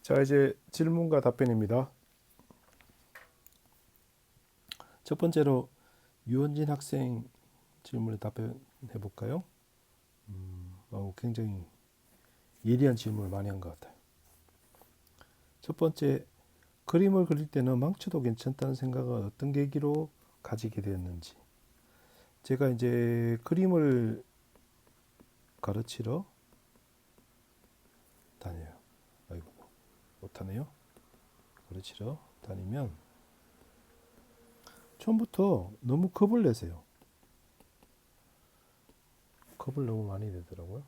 자, 이제 질문과 답변입니다. 첫 번째로 유원진 학생 질문에 답변해 볼까요? 굉장히 예리한 질문을 많이 한 것 같아요. 첫 번째, 그림을 그릴 때는 망쳐도 괜찮다는 생각은 어떤 계기로 가지게 되었는지. 제가 이제 그림을 가르치러 다녀요. 아이고, 못하네요. 가르치러 다니면 처음부터 너무 겁을 내세요. 겁을 너무 많이 내더라고요.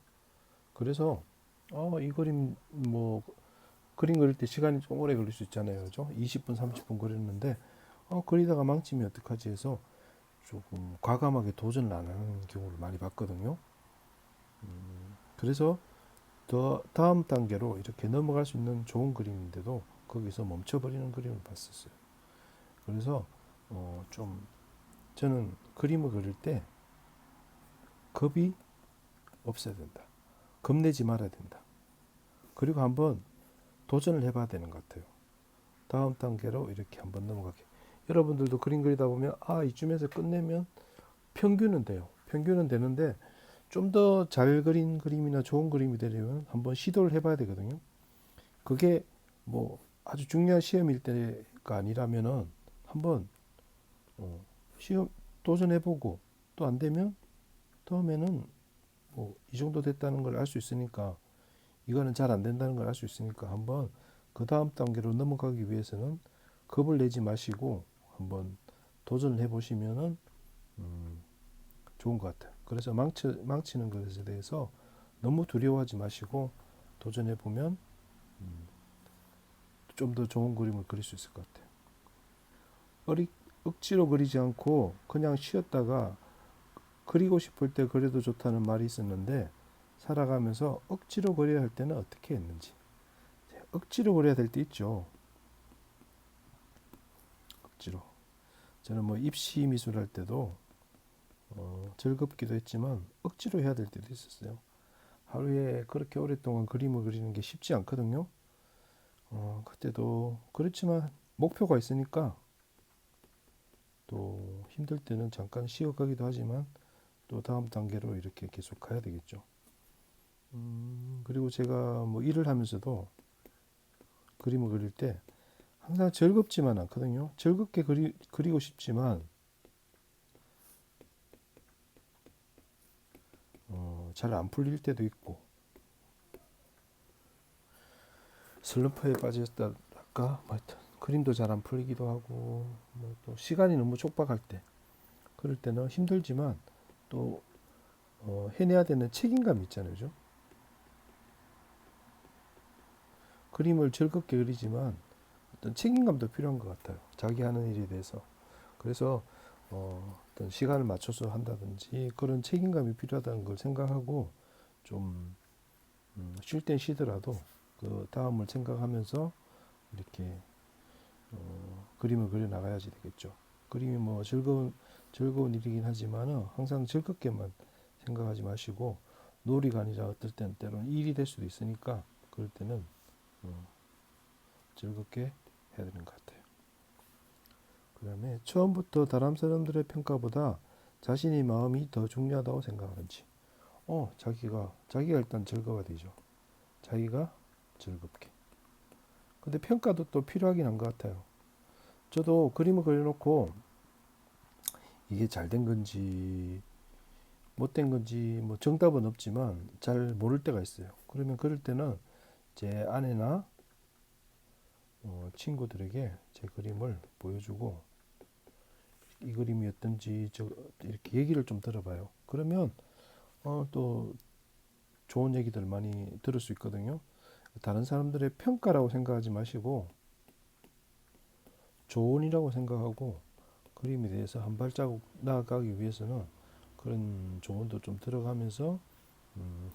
그래서 이 그림 뭐 그림 그릴 때 시간이 좀 오래 걸릴 수 있잖아요. 그죠? 20분, 30분 그렸는데 그리다가 망치면 어떡하지 해서 조금 과감하게 도전을 안 하는 경우를 많이 봤거든요. 그래서 더 다음 단계로 이렇게 넘어갈 수 있는 좋은 그림인데도 거기서 멈춰버리는 그림을 봤었어요. 그래서 좀 저는 그림을 그릴 때 겁이 없어야 된다. 겁내지 말아야 된다. 그리고 한번 도전을 해봐야 되는 것 같아요. 다음 단계로 이렇게 한번 넘어가게. 여러분들도 그림 그리다 보면 이쯤에서 끝내면 평균은 돼요. 평균은 되는데 좀 더 잘 그린 그림이나 좋은 그림이 되려면 한번 시도를 해봐야 되거든요. 그게 뭐 아주 중요한 시험일 때가 아니라면은 한번 시험 도전해보고 또 안 되면 다음에는 뭐 이 정도 됐다는 걸 알 수 있으니까 이거는 잘 안 된다는 걸 알 수 있으니까 한번 그 다음 단계로 넘어가기 위해서는 겁을 내지 마시고 한번 도전을 해보시면은 좋은 것 같아요. 그래서 망치는 것에 대해서 너무 두려워하지 마시고 도전해보면 좀 더 좋은 그림을 그릴 수 있을 것 같아요. 억지로 그리지 않고 그냥 쉬었다가 그리고 싶을 때 그려도 좋다는 말이 있었는데 살아가면서 억지로 그려야 할 때는 어떻게 했는지. 억지로 그려야 될 때 있죠. 억지로. 저는 뭐 입시 미술 할 때도 즐겁기도 했지만 억지로 해야 될 때도 있었어요. 하루에 그렇게 오랫동안 그림을 그리는 게 쉽지 않거든요. 그때도 그렇지만 목표가 있으니까 또 힘들 때는 잠깐 쉬어가기도 하지만 또 다음 단계로 이렇게 계속 가야 되겠죠. 그리고 제가 뭐 일을 하면서도 그림을 그릴 때 항상 즐겁지만 않거든요. 즐겁게 그리고 싶지만 잘 안 풀릴 때도 있고 슬럼프에 빠졌다랄까 뭐 하여튼 그림도 잘 안 풀리기도 하고 뭐또 시간이 너무 촉박할 때 그럴 때는 힘들지만 또 해내야 되는 책임감이 있잖아요. 그죠? 그림을 즐겁게 그리지만 어떤 책임감도 필요한 것 같아요. 자기 하는 일에 대해서. 그래서 어떤 시간을 맞춰서 한다든지 그런 책임감이 필요하다는 걸 생각하고 좀 쉴 땐 쉬더라도 그 다음을 생각하면서 이렇게 그림을 그려 나가야지 되겠죠. 그림이 뭐 즐거운 일이긴 하지만은 항상 즐겁게만 생각하지 마시고 놀이가 아니라 어떨 때는 때로는 일이 될 수도 있으니까 그럴 때는 즐겁게 해야 되는 것 같아요. 그 다음에 처음부터 다른 사람들의 평가보다 자신의 마음이 더 중요하다고 생각하는지. 자기가 일단 즐거워야 되죠. 자기가 즐겁게. 근데 평가도 또 필요하긴 한 것 같아요. 저도 그림을 그려놓고 이게 잘 된 건지 못된 건지 뭐 정답은 없지만 잘 모를 때가 있어요. 그러면 그럴 때는 제 아내나 친구들에게 제 그림을 보여주고 이 그림이 어떤지 이렇게 얘기를 좀 들어봐요. 그러면 또 좋은 얘기들 많이 들을 수 있거든요. 다른 사람들의 평가라고 생각하지 마시고 조언이라고 생각하고 그림에 대해서 한 발자국 나아가기 위해서는 그런 조언도 좀 들어가면서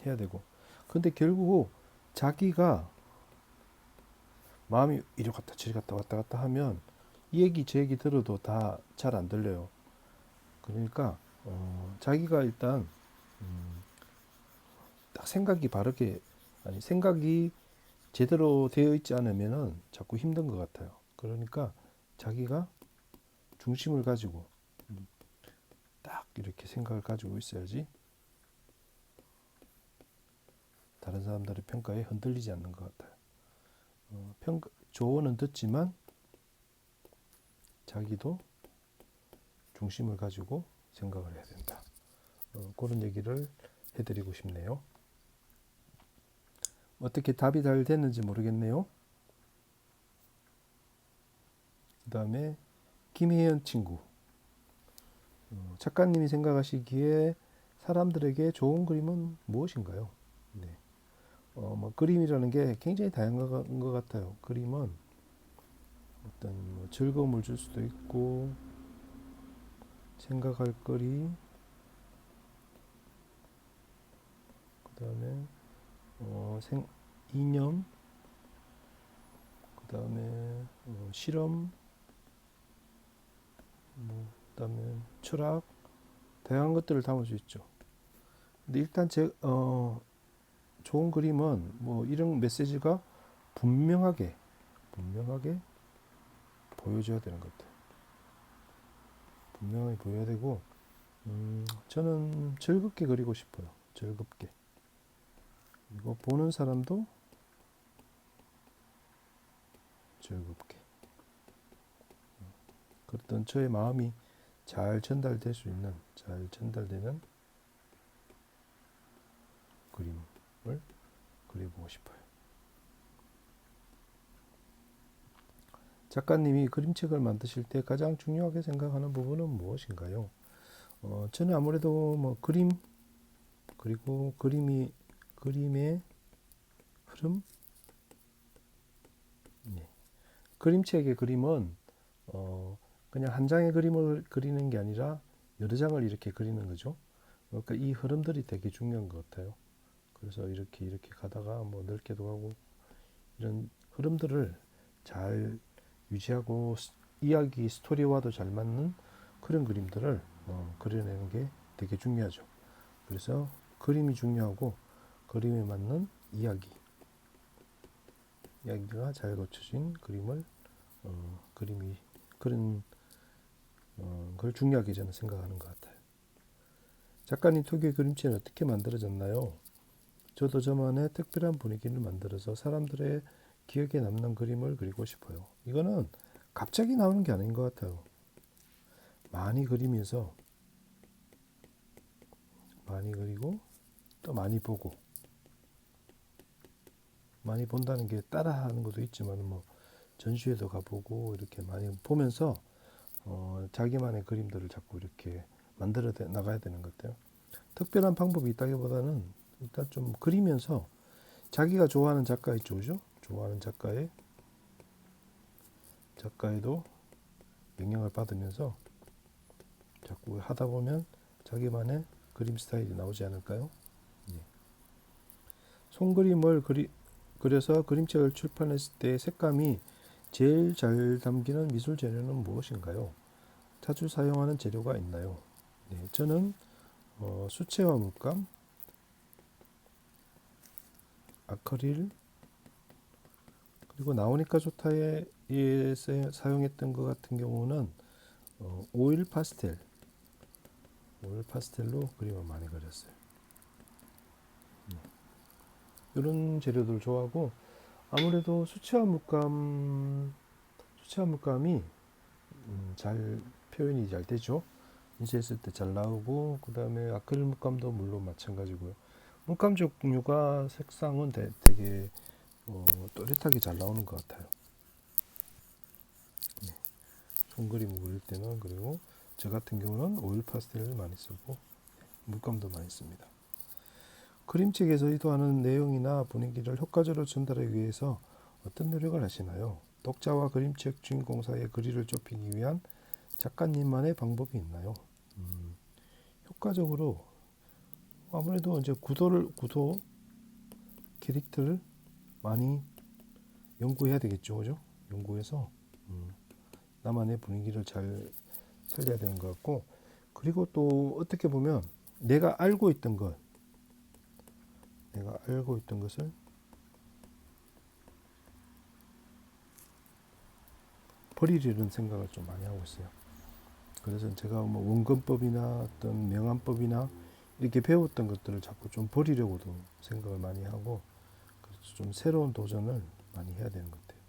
해야 되고. 근데 결국 자기가 마음이 이리 갔다 저리 갔다 왔다 갔다 하면 이 얘기 저 얘기 들어도 다 잘 안 들려요. 그러니까 자기가 일단 딱 생각이 바르게 아니 생각이 제대로 되어 있지 않으면은 자꾸 힘든 것 같아요. 그러니까 자기가 중심을 가지고 딱 이렇게 생각을 가지고 있어야지 다른 사람들의 평가에 흔들리지 않는 것 같아요. 조언은 듣지만 자기도 중심을 가지고 생각을 해야 된다. 그런 얘기를 해드리고 싶네요. 어떻게 답이 잘 됐는지 모르겠네요. 그 다음에 김혜연 친구. 작가님이 생각하시기에 사람들에게 좋은 그림은 무엇인가요? 네. 뭐 그림이라는 게 굉장히 다양한 것 같아요. 그림은 어떤 뭐 즐거움을 줄 수도 있고 생각할 거리, 그 다음에 이념, 그 다음에 실험, 뭐 그다음에 철학, 다양한 것들을 담을 수 있죠. 근데 일단 좋은 그림은 뭐 이런 메시지가 분명하게 보여줘야 되는 것 같아요. 분명하게 보여야 되고, 저는 즐겁게 그리고 싶어요. 즐겁게. 그리고 보는 사람도 즐겁게. 그랬던 저의 마음이 잘 전달될 수 있는, 잘 전달되는 그림을 그려보고 싶어요. 작가님이 그림책을 만드실 때 가장 중요하게 생각하는 부분은 무엇인가요? 저는 아무래도 뭐 그림, 그리고 그림의 흐름? 네. 그림책의 그림은, 그냥 한 장의 그림을 그리는 게 아니라 여러 장을 이렇게 그리는 거죠. 그러니까 이 흐름들이 되게 중요한 것 같아요. 그래서 이렇게 가다가 뭐 넓게도 가고 이런 흐름들을 잘 유지하고 이야기 스토리와도 잘 맞는 그런 그림들을 그려내는 게 되게 중요하죠. 그래서 그림이 중요하고 그림에 맞는 이야기가 잘 갖춰진 그림을 그런 걸 중요하게 저는 생각하는 것 같아요. 작가님 특유의 그림체는 어떻게 만들어졌나요? 저도 저만의 특별한 분위기를 만들어서 사람들의 기억에 남는 그림을 그리고 싶어요. 이거는 갑자기 나오는 게 아닌 것 같아요. 많이 그리면서 많이 그리고 또 많이 보고, 많이 본다는 게 따라하는 것도 있지만 뭐 전시회도 가보고 이렇게 많이 보면서 자기만의 그림들을 자꾸 이렇게 만들어 나가야 되는 것 같아요. 특별한 방법이 있다기보다는 일단 좀 그리면서 자기가 좋아하는 작가 있죠, 그죠? 좋아하는 작가에도 영향을 받으면서 자꾸 하다 보면 자기만의 그림 스타일이 나오지 않을까요? 예. 손그림을 그려서 그림책을 출판했을 때 색감이 제일 잘 담기는 미술 재료는 무엇인가요? 자주 사용하는 재료가 있나요? 네, 저는 수채화 물감, 아크릴, 그리고 나오니까 좋다에 사용했던 것 같은 경우는 오일 파스텔로 그림을 많이 그렸어요. 이런 재료들 좋아하고, 아무래도 수채화 물감이 잘 표현이 잘 되죠. 인쇄했을 때 잘 나오고, 그 다음에 아크릴 물감도 물론 마찬가지고요. 물감 종류가 색상은 되게 또렷하게 잘 나오는 것 같아요. 네. 손그림을 그릴 때는, 그리고 저 같은 경우는 오일 파스텔을 많이 쓰고 물감도 많이 씁니다. 그림책에서 의도하는 내용이나 분위기를 효과적으로 전달하기 위해서 어떤 노력을 하시나요? 독자와 그림책 주인공 사이의 거리를 좁히기 위한 작가님만의 방법이 있나요? 효과적으로 아무래도 이제 구도 캐릭터를 많이 연구해야 되겠죠, 그죠? 연구해서 나만의 분위기를 잘 살려야 되는 것 같고, 그리고 또 어떻게 보면 내가 알고 있던 것을 버리려는 생각을 좀 많이 하고 있어요. 그래서 제가 뭐 원근법이나 어떤 명암법이나 이렇게 배웠던 것들을 자꾸 좀 버리려고도 생각을 많이 하고, 그래서 좀 새로운 도전을 많이 해야 되는 것 같아요.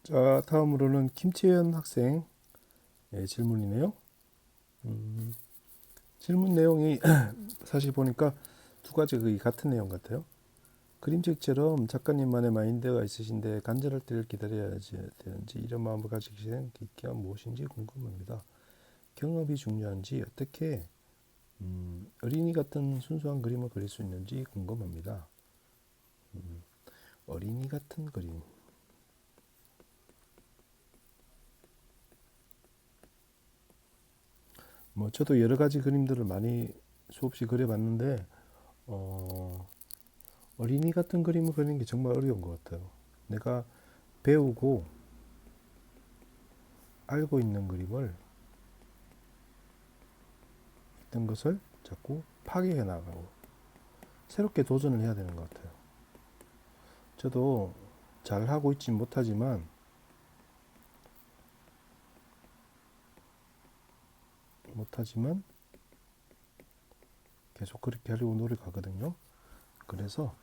자, 다음으로는 김채연 학생 질문이네요. 질문 내용이 사실 보니까 두 가지 거의 같은 내용 같아요. 그림책처럼 작가님만의 마인드가 있으신데 간절할 때를 기다려야 되는지 이런 마음을 가지게 된 계기가 무엇인지 궁금합니다. 경험이 중요한지 어떻게 어린이 같은 순수한 그림을 그릴 수 있는지 궁금합니다. 어린이 같은 그림. 뭐 저도 여러 가지 그림들을 많이 수없이 그려봤는데 어린이 같은 그림을 그리는 게 정말 어려운 것 같아요. 내가 배우고 알고 있는 그림을 있던 것을 자꾸 파괴해 나가고 새롭게 도전을 해야 되는 것 같아요. 저도 잘 하고 있지 못하지만 계속 그렇게 하려고 노력하거든요. 그래서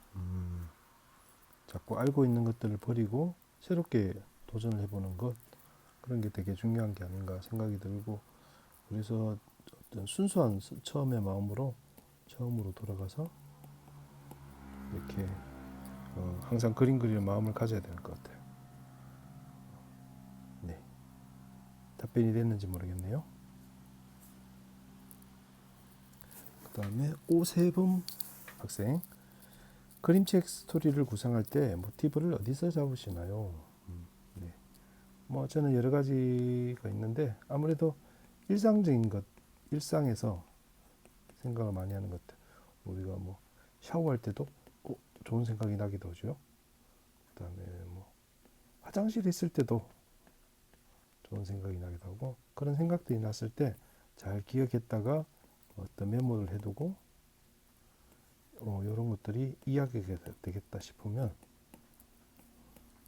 자꾸 알고 있는 것들을 버리고 새롭게 도전을 해보는 것, 그런 게 되게 중요한 게 아닌가 생각이 들고, 그래서 어떤 순수한 처음의 마음으로 처음으로 돌아가서 이렇게 항상 그림 그리는 마음을 가져야 될 것 같아요. 네, 답변이 됐는지 모르겠네요. 그 다음에 오세범 학생, 그림책 스토리를 구상할 때 모티브를 어디서 잡으시나요? 네. 뭐 저는 여러 가지가 있는데 아무래도 일상적인 것, 일상에서 생각을 많이 하는 것 같아요. 우리가 뭐 샤워할 때도 좋은 생각이 나기도 하죠. 그 다음에 뭐 화장실에 있을 때도 좋은 생각이 나기도 하고, 그런 생각들이 났을 때 잘 기억했다가 어떤 메모를 해두고 이런 것들이 이야기가 되겠다 싶으면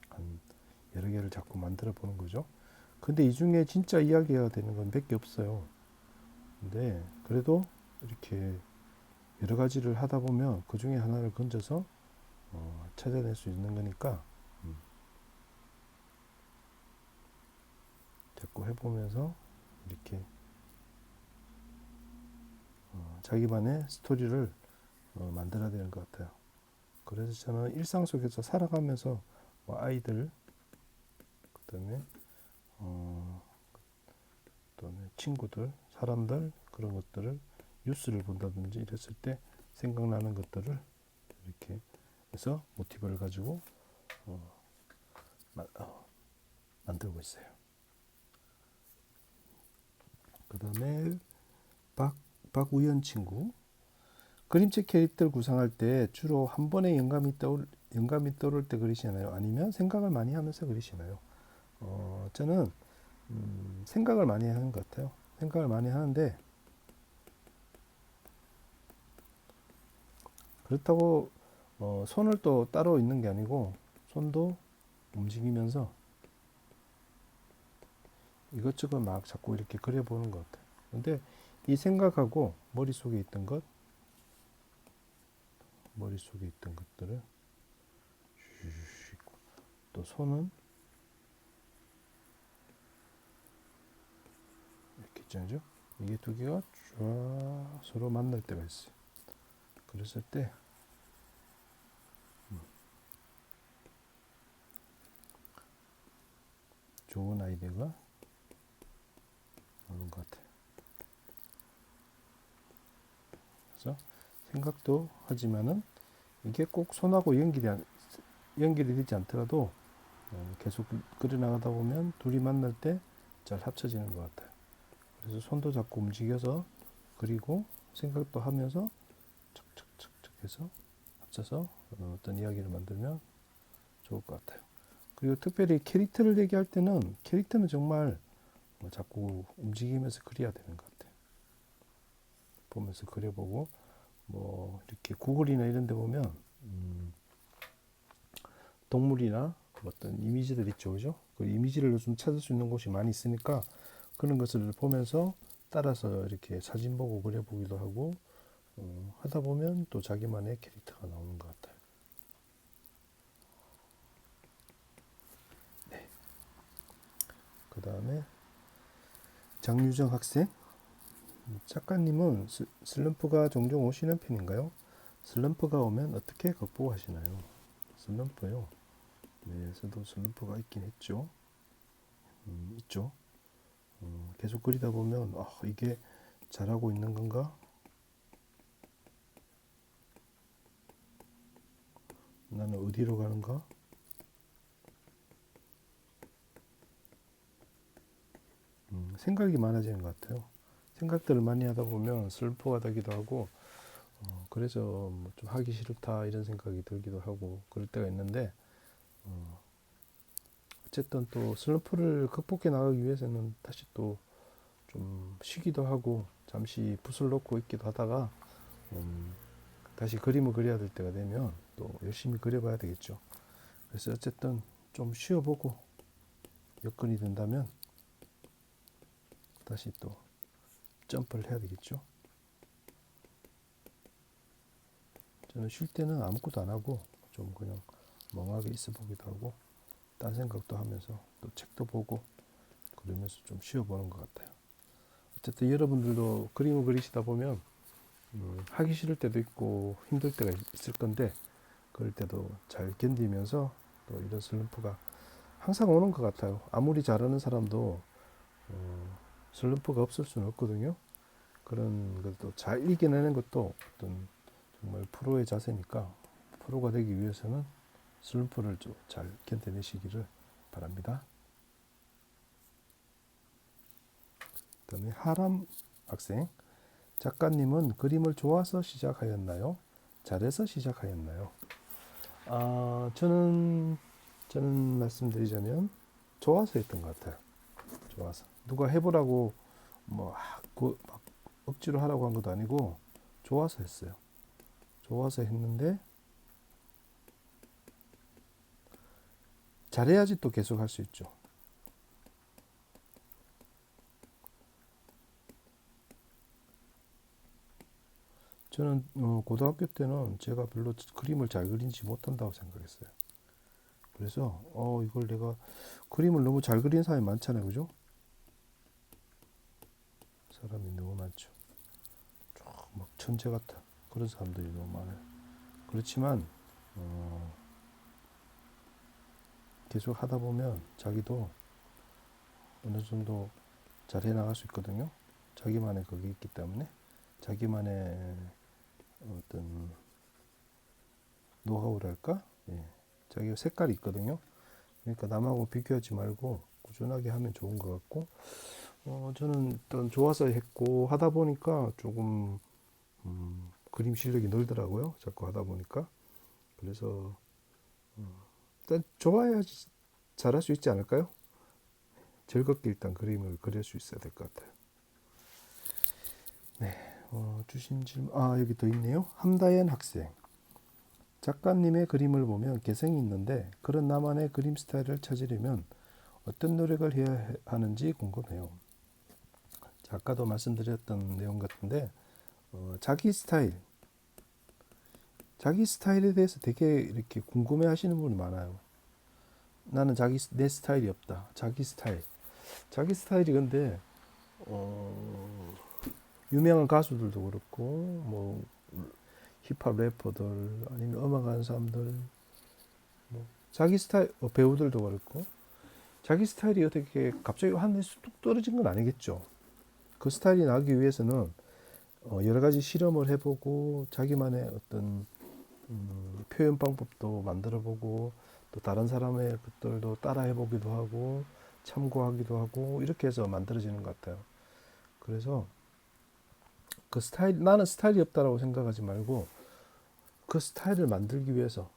한 여러 개를 자꾸 만들어 보는 거죠. 근데 이 중에 진짜 이야기가 되는 건 몇 개 없어요. 근데 그래도 이렇게 여러 가지를 하다 보면 그 중에 하나를 건져서 찾아낼 수 있는 거니까 자꾸 해보면서 이렇게 자기만의 스토리를 만들어야 되는 것 같아요. 그래서 저는 일상 속에서 살아가면서 뭐 아이들, 그다음에 그다음에 친구들, 사람들, 그런 것들을 뉴스를 본다든지 이랬을 때 생각나는 것들을 이렇게 해서 모티브를 가지고 만들고 있어요. 그 다음에 박우연 친구, 그림책 캐릭터를 구상할 때 주로 한 번에 영감이 떠오를 때 그리시나요? 아니면 생각을 많이 하면서 그리시나요? 저는 생각을 많이 하는 것 같아요. 생각을 많이 하는데 그렇다고 손을 또 따로 있는 게 아니고 손도 움직이면서 이것저것 막 자꾸 이렇게 그려보는 것 같아요. 근데 이 생각하고 머릿속에 있던 것들을 또 손은 이렇게 있잖아요. 이게 두 개가 쫙 서로 만날 때가 있어요. 그랬을 때 좋은 아이디어가 나오는 것 같아요. 그래서 생각도 하지만은 이게 꼭 손하고 연결이 되지 않더라도 계속 그려나가다 보면 둘이 만날 때 잘 합쳐지는 것 같아요. 그래서 손도 자꾸 움직여서 그리고 생각도 하면서 척척척척 해서 합쳐서 어떤 이야기를 만들면 좋을 것 같아요. 그리고 특별히 캐릭터를 얘기할 때는 캐릭터는 정말 자꾸 움직이면서 그려야 되는 것 같아요. 보면서 그려보고 뭐 이렇게 구글이나 이런 데 보면 동물이나 어떤 이미지들 있죠, 그죠? 그 이미지를 좀 찾을 수 있는 곳이 많이 있으니까 그런 것을 보면서 따라서 이렇게 사진 보고 그려보기도 하고 하다 보면 또 자기만의 캐릭터가 나오는 것 같아요. 네. 그 다음에 장유정 학생. 작가님은 슬럼프가 종종 오시는 편인가요? 슬럼프가 오면 어떻게 극복하시나요? 슬럼프요. 네, 저도 슬럼프가 있긴 했죠. 있죠. 계속 그리다 보면 이게 잘하고 있는 건가? 나는 어디로 가는가? 생각이 많아지는 것 같아요. 생각들을 많이 하다 보면 슬퍼가 되기도 하고 그래서 뭐좀 하기 싫다 이런 생각이 들기도 하고 그럴 때가 있는데 어쨌든 또 슬럼프를 극복해 나가기 위해서는 다시 또 좀 쉬기도 하고 잠시 붓을 놓고 있기도 하다가 다시 그림을 그려야 될 때가 되면 또 열심히 그려봐야 되겠죠. 그래서 어쨌든 좀 쉬어보고 여건이 된다면 다시 또 점프를 해야 되겠죠. 저는 쉴 때는 아무것도 안 하고 좀 그냥 멍하게 있어 보기도 하고 딴 생각도 하면서 또 책도 보고 그러면서 좀 쉬어보는 것 같아요. 어쨌든 여러분들도 그림을 그리시다 보면 하기 싫을 때도 있고 힘들 때가 있을 건데 그럴 때도 잘 견디면서 또 이런 슬럼프가 항상 오는 것 같아요. 아무리 잘하는 사람도 슬럼프가 없을 수는 없거든요. 그런 것도 잘 이겨내는 것도 어떤 정말 프로의 자세니까 프로가 되기 위해서는 슬럼프를 좀 잘 견뎌내시기를 바랍니다. 그다음에 하람 학생. 작가님은 그림을 좋아서 시작하였나요? 잘해서 시작하였나요? 저는 말씀드리자면 좋아서 했던 것 같아요. 좋아서 누가 해보라고 막 억지로 하라고 한 것도 아니고 좋아서 했어요. 좋아서 했는데 잘해야지 또 계속 할 수 있죠. 저는 고등학교 때는 제가 별로 그림을 잘 그리지 못한다고 생각했어요. 그래서 이걸 내가 그림을 너무 잘 그리는 사람이 많잖아요, 그죠? 사람이 너무 많죠. 막 천재 같아. 그런 사람들이 너무 많아요. 그렇지만 계속 하다 보면 자기도 어느 정도 잘 해나갈 수 있거든요. 자기만의 그게 있기 때문에 자기만의 어떤 노하우랄까? 예. 자기가 색깔이 있거든요. 그러니까 남하고 비교하지 말고 꾸준하게 하면 좋은 것 같고 저는 일단 좋아서 했고 하다 보니까 조금 그림 실력이 늘더라고요. 자꾸 하다 보니까. 그래서 일단 좋아야지 잘할 수 있지 않을까요? 즐겁게 일단 그림을 그릴 수 있어야 될 것 같아요. 네, 주신 질문, 여기 더 있네요. 함다연 학생. 작가님의 그림을 보면 개성이 있는데 그런 나만의 그림 스타일을 찾으려면 어떤 노력을 해야 하는지 궁금해요. 아까도 말씀드렸던 내용 같은데 자기 스타일에 대해서 되게 이렇게 궁금해 하시는 분이 많아요. 나는 내 스타일이 없다. 자기 스타일이 근데 유명한 가수들도 그렇고 뭐 힙합 래퍼들 아니면 음악하는 사람들 뭐 자기 스타일 배우들도 그렇고 자기 스타일이 어떻게 갑자기 하늘에서 뚝 떨어진 건 아니겠죠. 그 스타일이 나기 위해서는 여러 가지 실험을 해보고 자기만의 어떤 표현 방법도 만들어보고 또 다른 사람의 것들도 따라해보기도 하고 참고하기도 하고 이렇게 해서 만들어지는 것 같아요. 그래서 그 스타일 나는 스타일이 없다라고 생각하지 말고 그 스타일을 만들기 위해서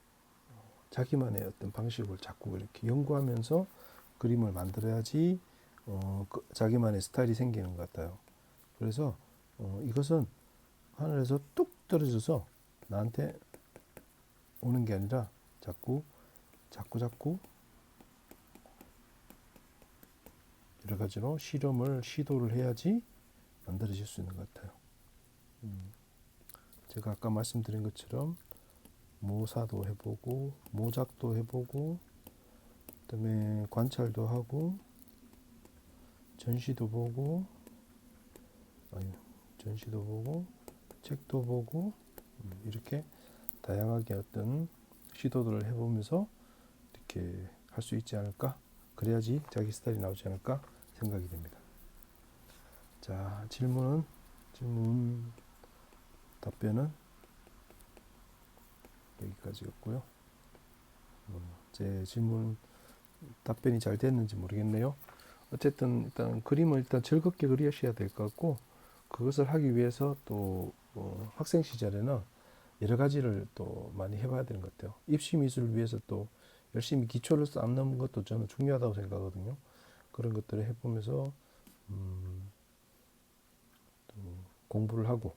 자기만의 어떤 방식을 자꾸 이렇게 연구하면서 그림을 만들어야지 자기만의 스타일이 생기는 것 같아요. 그래서 이것은 하늘에서 뚝 떨어져서 나한테 오는 게 아니라 자꾸 자꾸 여러 가지로 시도를 해야지 만들어질 수 있는 것 같아요. 제가 아까 말씀드린 것처럼 모사도 해보고 모작도 해보고 그다음에 관찰도 하고 전시도 보고 책도 보고 이렇게 다양하게 어떤 시도들을 해보면서 이렇게 할 수 있지 않을까? 그래야지 자기 스타일이 나오지 않을까 생각이 됩니다. 자, 질문 답변은 여기까지였고요. 제 질문 답변이 잘 됐는지 모르겠네요. 어쨌든 일단 그림을 즐겁게 그리셔야 될 것 같고, 그것을 하기 위해서 또 학생 시절에는 여러 가지를 또 많이 해봐야 되는 것 같아요. 입시 미술을 위해서 또 열심히 기초를 쌓는 것도 저는 중요하다고 생각하거든요. 그런 것들을 해보면서 공부를 하고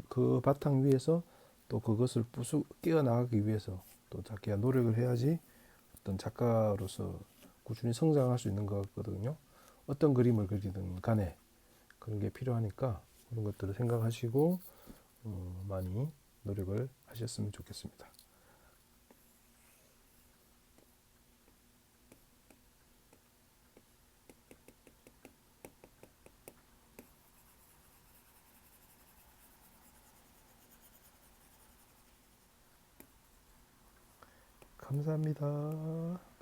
그 바탕 위에서 또 그것을 깨어나가기 위해서 또 자기가 노력을 해야지 어떤 작가로서 꾸준히 성장할 수 있는 것 같거든요. 어떤 그림을 그리든 간에 그런 게 필요하니까 그런 것들을 생각하시고 많이 노력을 하셨으면 좋겠습니다. 감사합니다.